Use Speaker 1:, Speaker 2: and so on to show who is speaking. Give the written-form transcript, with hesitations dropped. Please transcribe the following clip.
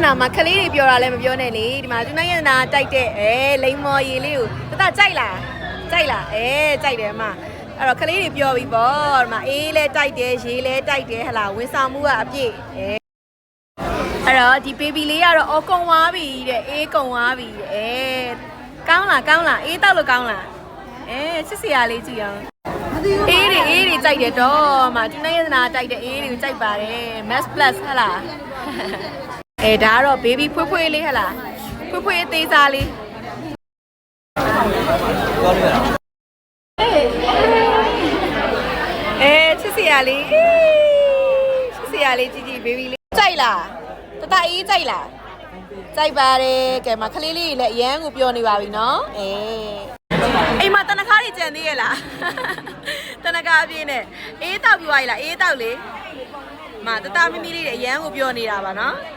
Speaker 1: နာမှာခလေးတွေပြောတာလည်းမပြောနဲ့လေဒီမှာသူနိုင်ရနာတိုက်တဲ့လိမ်မော်ရည်လေးကိုတကြိုက်လားကြိုက်တယ်အမအဲ့တော့ခလေးတွေပြောပြီးပေါ့ဒီမှာအေးလဲတိုက်တယ်ရေလဲတိုက်တယ်ဟလာဝန်ဆောင်မှုကအပြည့်အဲ့တော့ဒီ baby လေးကတော့အော်ကုံသွားပြီတဲ့အေးကုံသွားပြီကောင်းလားအေးတောက်လို့ကောင်းလားချစ်စရာလေးကြည့်အောင်အေးတွေကြိုက်တယ်တော့မှသူနိုင်ရနာတိုက်တဲ့အေးတွေကိုကြိုက်ပါတယ် mass plus ဟလာဒါကတော့ baby ဖွေးလေးဟလားဖွေးအသေးစားလေးချစ်စရာလေးကြည့် baby လေးကြိုက်လားတအေးကြိုက်လားကြိုက်ပါတယ်ကဲမခလေးလေးလည်းအရန်ကိုပြောနေပါပြီနော်အိမ်မှာတနခါးတွေကြံသေးရဲ့လားတနခါးအပြည့်နဲ့အေးတောက်ပြီးသွားပြီလားအေးတောက်လေမတမီမီလေးတွေအရန်ကိုပြောနေတာပါနော်